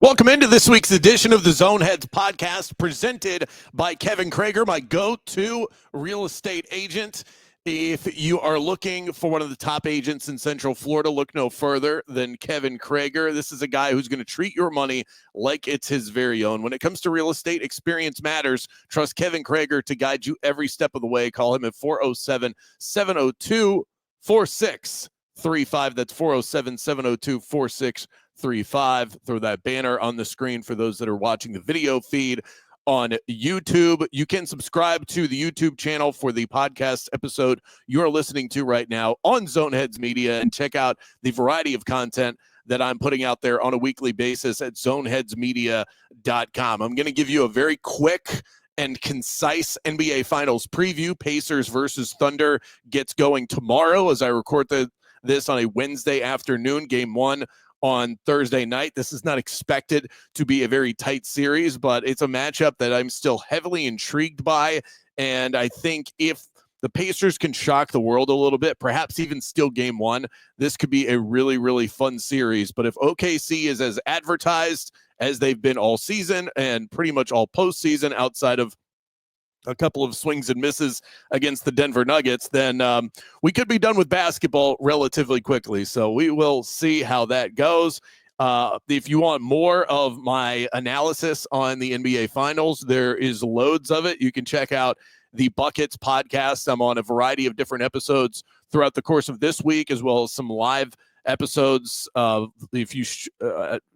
Welcome into this week's edition of the Zone Heads podcast presented by Kevin Crager, my go-to real estate agent. If you are looking for one of the top agents in Central Florida, look no further than Kevin Crager. This is a guy who's going to treat your money like it's his very own. When it comes to real estate, experience matters. Trust Kevin Crager to guide you every step of the way. Call him at 407-702-4635. That's 407-702-4635. Throw that banner on the screen for those that are watching the video feed on YouTube. You can subscribe to the YouTube channel for the podcast episode you're listening to right now on Zoneheads Media, and check out the variety of content that I'm putting out there on a weekly basis at zoneheadsmedia.com. I'm going to give you a very quick and concise NBA Finals preview. Pacers versus Thunder gets going tomorrow as I record this on a Wednesday afternoon. Game one on Thursday night. This is not expected to be a very tight series, but it's a matchup that I'm still heavily intrigued by. And I think if the Pacers can shock the world a little bit, perhaps even steal game one, this could be a really, really fun series. But if OKC is as advertised as they've been all season and pretty much all postseason outside of a couple of swings and misses against the Denver Nuggets, then we could be done with basketball relatively quickly. So we will see how that goes. If you want more of my analysis on the NBA Finals, there is loads of it. You can check out the Buckets podcast. I'm on a variety of different episodes throughout the course of this week, as well as some live episodes. If you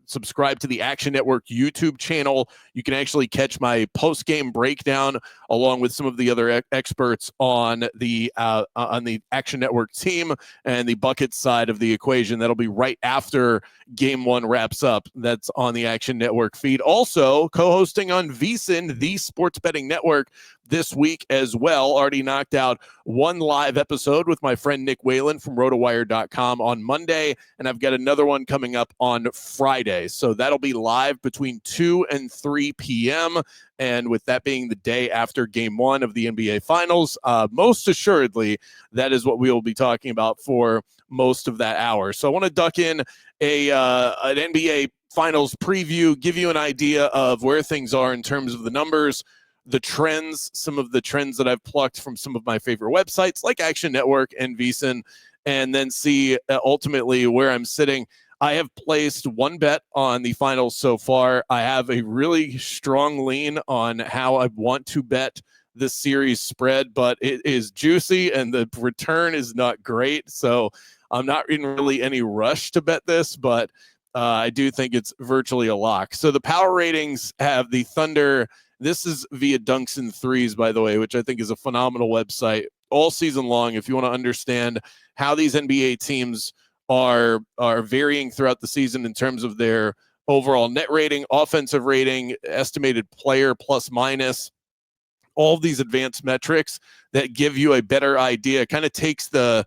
subscribe to the Action Network YouTube channel, you can actually catch my post-game breakdown along with some of the other experts on the Action Network team and the Buckets side of the equation. That'll be right after game one wraps up. That's on the Action Network feed. Also co-hosting on VSiN, the sports betting network, this week as well. Already knocked out one live episode with my friend Nick Whalen from Rotowire.com on Monday, and I've got another one coming up on Friday. So that'll be live between 2 and 3 p.m. And with that being the day after game one of the NBA Finals, most assuredly, that is what we will be talking about for most of that hour. So I want to duck in an NBA Finals preview, give you an idea of where things are in terms of the numbers, the trends, some of the trends that I've plucked from some of my favorite websites like Action Network and VSiN, and then see ultimately where I'm sitting. I have placed one bet on the finals so far. I have a really strong lean on how I want to bet the series spread, but it is juicy and the return is not great. So I'm not in really any rush to bet this, but I do think it's virtually a lock. So the power ratings have the Thunder. This is via Dunks and Threes, by the way, which I think is a phenomenal website all season long. If you want to understand how these NBA teams are varying throughout the season in terms of their overall net rating, offensive rating, estimated player plus minus, all of these advanced metrics that give you a better idea. It kind of takes the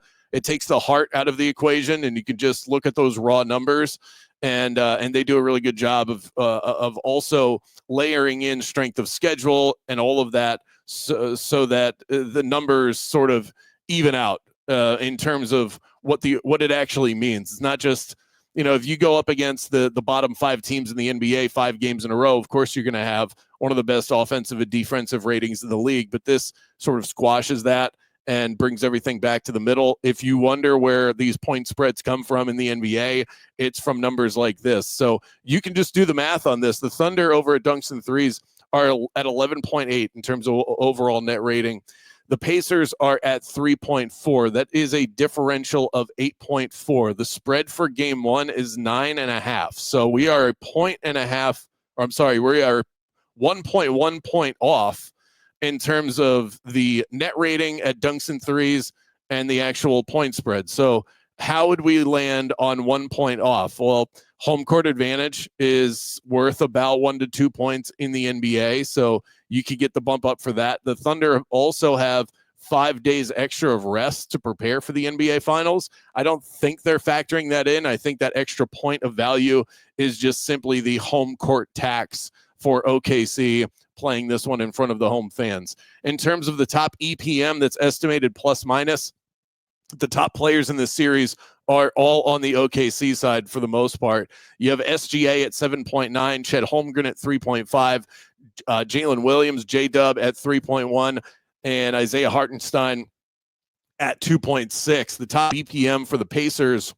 heart out of the equation, and you can just look at those raw numbers. And they do a really good job of also layering in strength of schedule and all of that, so that the numbers sort of even out in terms of what it actually means. It's not just, if you go up against the bottom five teams in the NBA 5 games in a row, of course you're going to have one of the best offensive and defensive ratings in the league, but this sort of squashes that and brings everything back to the middle. If you wonder where these point spreads come from in the NBA, it's from numbers like this. So you can just do the math on this. The Thunder over at Dunks and Threes are at 11.8 in terms of overall net rating. The Pacers are at 3.4. That is a differential of 8.4. The spread for game one is 9.5. So we are 1.1 point off in terms of the net rating at Dunks and Threes and the actual point spread. So how would we land on 1 point off? Well, home court advantage is worth about 1 to 2 points in the NBA. So you could get the bump up for that. The Thunder also have 5 days extra of rest to prepare for the NBA Finals. I don't think they're factoring that in. I think that extra point of value is just simply the home court tax for OKC playing this one in front of the home fans. In terms of the top EPM that's estimated plus minus, The top players in this series are all on the OKC side for the most part. You have SGA at 7.9, Chet Holmgren at 3.5, Jalen Williams, J-Dub at 3.1, and Isaiah Hartenstein at 2.6. The top BPM for the Pacers,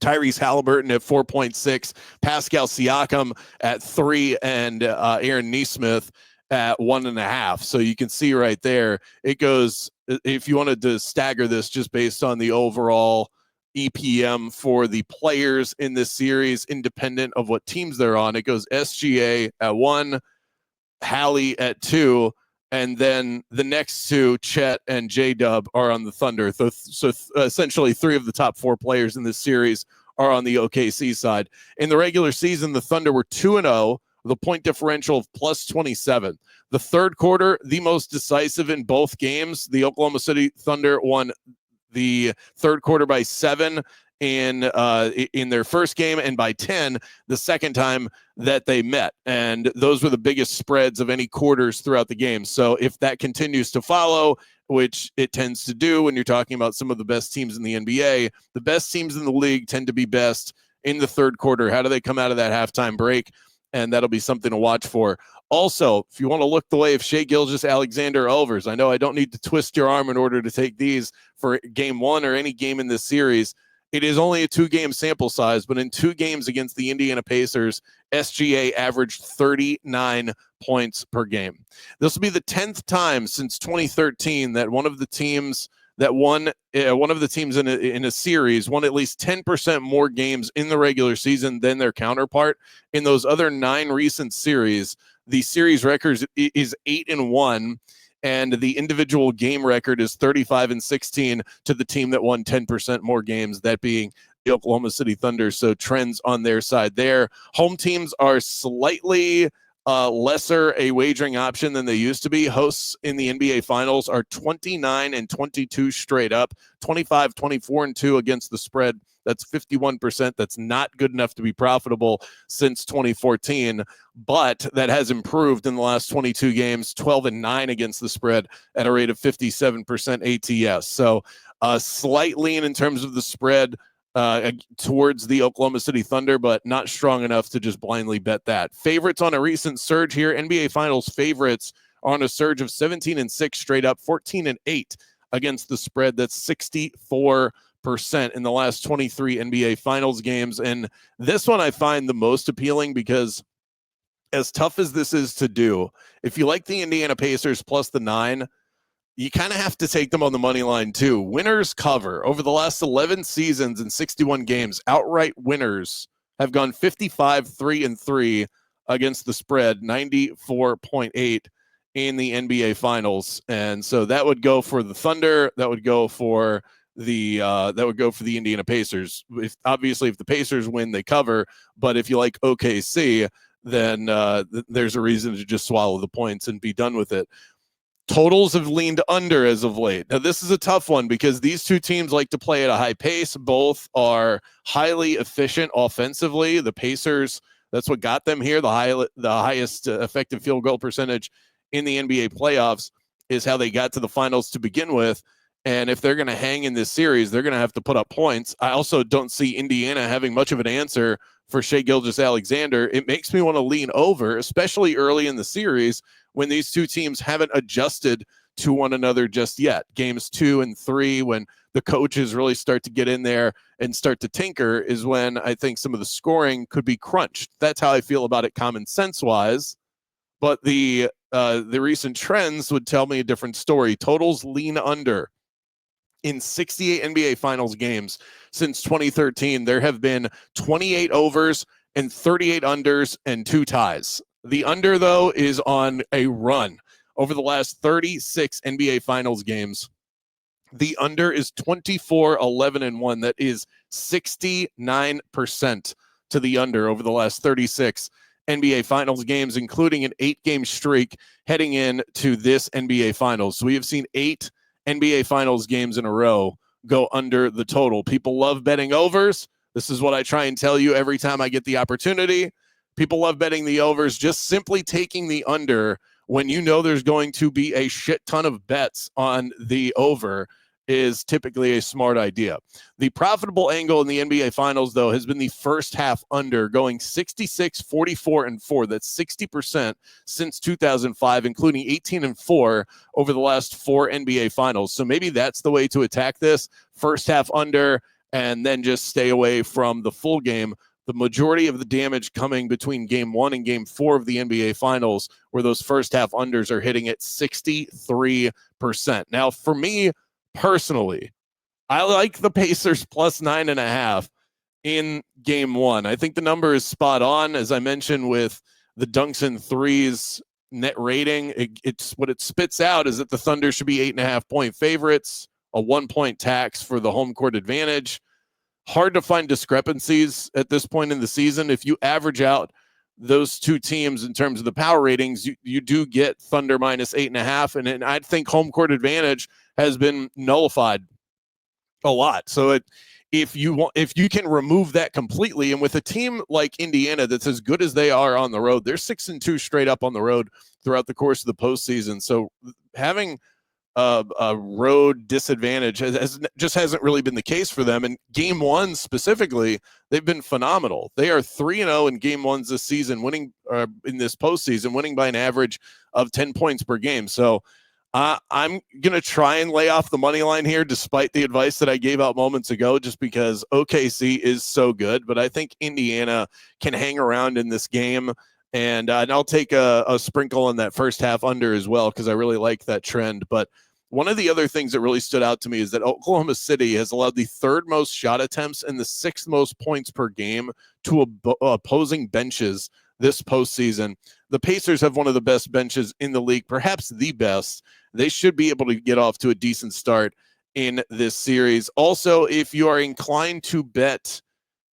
Tyrese Halliburton at 4.6, Pascal Siakam at 3, and Aaron Nesmith at 1.5. So you can see right there, it goes, if you wanted to stagger this just based on the overall EPM for the players in this series, independent of what teams they're on, it goes SGA at 1, Hallie at 2, and then the next two, Chet and J-Dub, are on the Thunder. So essentially 3 of the top 4 players in this series are on the OKC side. In the regular season, the Thunder were 2-0, with a point differential of plus 27. The third quarter, the most decisive in both games. The Oklahoma City Thunder won the third quarter by 7 in their first game, and by 10 the second time that they met. And those were the biggest spreads of any quarters throughout the game. So if that continues to follow, which it tends to do when you're talking about some of the best teams in the NBA, the best teams in the league tend to be best in the third quarter. How do they come out of that halftime break? And that'll be something to watch for. Also, if you want to look the way of Shai Gilgeous-Alexander overs, I know I don't need to twist your arm in order to take these for game 1 or any game in this series. It is only a 2-game sample size, but in 2 games against the Indiana Pacers, SGA averaged 39 points per game. This will be the 10th time since 2013 that one of the teams in a series won at least 10% more games in the regular season than their counterpart. In those other 9 recent series, the series record is 8-1. And the individual game record is 35-16 to the team that won 10% more games, that being the Oklahoma City Thunder. So trends on their side there. Home teams are slightly lesser a wagering option than they used to be. Hosts in the NBA Finals are 29-22 straight up, 25-24-2 against the spread. That's 51%. That's not good enough to be profitable since 2014, but that has improved in the last 22 games, 12-9 against the spread at a rate of 57% ATS. So a slight lean in terms of the spread towards the Oklahoma City Thunder, but not strong enough to just blindly bet that. Favorites on a recent surge here. NBA Finals favorites are on a surge of 17-6 straight up, 14-8 against the spread. That's 64% in the last 23 NBA Finals games. And this one I find the most appealing because, as tough as this is to do, if you like the Indiana Pacers plus the 9, you kind of have to take them on the money line too. Winners cover. Over the last 11 seasons and 61 games, outright winners have gone 55-3-3 against the spread, 94.8 in the NBA Finals. And so that would go for the Thunder. That would go for the Indiana Pacers. If the Pacers win, they cover. But if you like OKC, then there's a reason to just swallow the points and be done with it. Totals have leaned under as of late. Now, this is a tough one because these two teams like to play at a high pace. Both are highly efficient offensively. The Pacers, that's what got them here. The highest effective field goal percentage in the NBA playoffs is how they got to the finals to begin with. And if they're going to hang in this series, they're going to have to put up points. I also don't see Indiana having much of an answer for Shai Gilgeous-Alexander. It makes me want to lean over, especially early in the series when these two teams haven't adjusted to one another just yet. Games 2 and 3, when the coaches really start to get in there and start to tinker, is when I think some of the scoring could be crunched. That's how I feel about it common sense-wise. But the recent trends would tell me a different story. Totals lean under. In 68 NBA Finals games since 2013, there have been 28 overs and 38 unders and 2 ties. The under, though, is on a run. Over the last 36 NBA Finals games, the under is 24-11-1. That is 69% to the under over the last 36 NBA Finals games, including an 8-game streak heading into this NBA Finals. So we have seen 8 NBA Finals games in a row go under the total. People love betting overs. This is what I try and tell you every time I get the opportunity. People love betting the overs, just simply taking the under when you know there's going to be a shit ton of bets on the over. is typically a smart idea. The profitable angle in the NBA Finals, though, has been the first half under, going 66, 44, and 4. That's 60% since 2005, including 18 and 4 over the last 4 NBA Finals. So maybe that's the way to attack this. First half under, and then just stay away from the full game. The majority of the damage coming between game 1 and game 4 of the NBA Finals, where those first half unders are hitting at 63%. Now, for me, personally, I like the Pacers plus 9.5 in game 1. I think the number is spot on. As I mentioned with the dunks and threes net rating, it's what it spits out is that the Thunder should be 8.5 point favorites, a 1 point tax for the home court advantage. Hard to find discrepancies at this point in the season. If you average out those two teams in terms of the power ratings, you do get Thunder minus 8.5, and I think home court advantage has been nullified a lot. So if you can remove that completely, and with a team like Indiana that's as good as they are on the road, they're 6-2 straight up on the road throughout the course of the postseason. So having a road disadvantage just hasn't really been the case for them. And game 1 specifically, they've been phenomenal. They are 3-0 in game 1s this season, winning in this postseason, winning by an average of 10 points per game. So I'm going to try and lay off the money line here, despite the advice that I gave out moments ago, just because OKC is so good. But I think Indiana can hang around in this game. And I'll take a sprinkle on that first half under as well, because I really like that trend. But one of the other things that really stood out to me is that Oklahoma City has allowed the 3rd most shot attempts and the 6th most points per game to opposing benches this postseason. The Pacers have one of the best benches in the league, perhaps the best. They should be able to get off to a decent start in this series. Also, if you are inclined to bet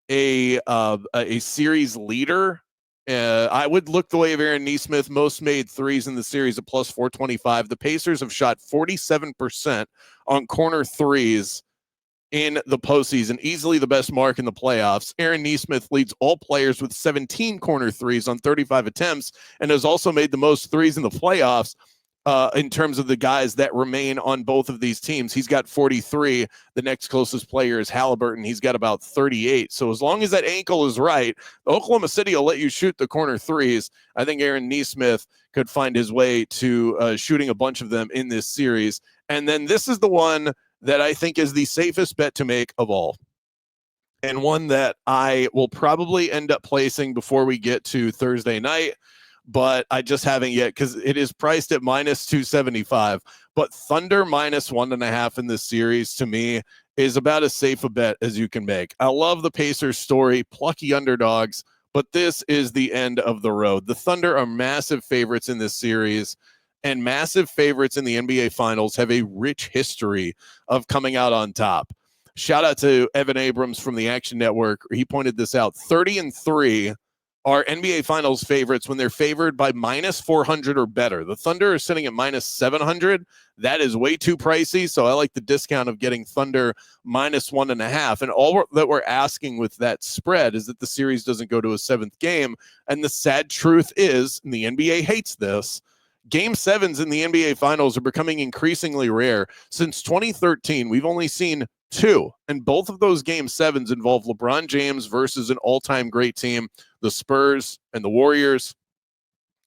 a series leader, I would look the way of Aaron Nesmith, most made threes in the series at plus 425. The Pacers have shot 47% on corner threes in the postseason, easily the best mark in the playoffs. Aaron Nesmith leads all players with 17 corner threes on 35 attempts and has also made the most threes in the playoffs in terms of the guys that remain on both of these teams. He's got 43. The next closest player is Halliburton. He's got about 38. So as long as that ankle is right, Oklahoma City will let you shoot the corner threes. I think Aaron Nesmith could find his way to shooting a bunch of them in this series. And then this is the one that I think is the safest bet to make of all, and one that I will probably end up placing before we get to Thursday night, but I just haven't yet because it is priced at minus 275. But Thunder minus 1.5 in this series, to me, is about as safe a bet as you can make. I love the Pacers story, plucky underdogs, but this is the end of the road. The Thunder are massive favorites in this series, and massive favorites in the NBA Finals have a rich history of coming out on top. Shout out to Evan Abrams from the Action Network. He pointed this out. 30-3 are NBA Finals favorites when they're favored by minus 400 or better. The Thunder are sitting at minus 700. That is way too pricey, so I like the discount of getting Thunder minus 1.5. And all that we're asking with that spread is that the series doesn't go to a 7th game. And the sad truth is, and the NBA hates this, Game 7s in the NBA Finals are becoming increasingly rare. Since 2013, we've only seen 2, and both of those Game 7s involve LeBron James versus an all-time great team, the Spurs and the Warriors.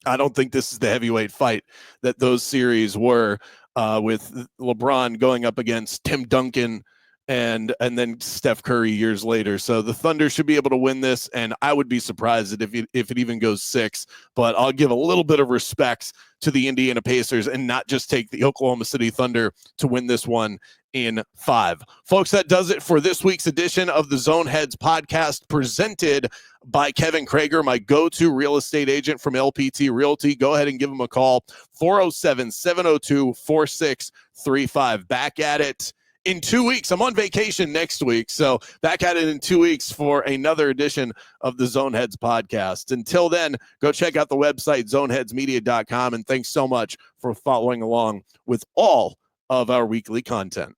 I don't think this is the heavyweight fight that those series were, with LeBron going up against Tim Duncan and then Steph Curry years later. So the Thunder should be able to win this, and I would be surprised if it even goes 6. But I'll give a little bit of respect to the Indiana Pacers and not just take the Oklahoma City Thunder to win this one in 5. Folks, that does it for this week's edition of the Zone Heads podcast, presented by Kevin Crager, my go-to real estate agent from LPT Realty. Go ahead and give him a call, 407-702-4635. Back at it in 2 weeks. I'm on vacation next week, so back at it in 2 weeks for another edition of the Zone Heads podcast. Until then, go check out the website, zoneheadsmedia.com, and thanks so much for following along with all of our weekly content.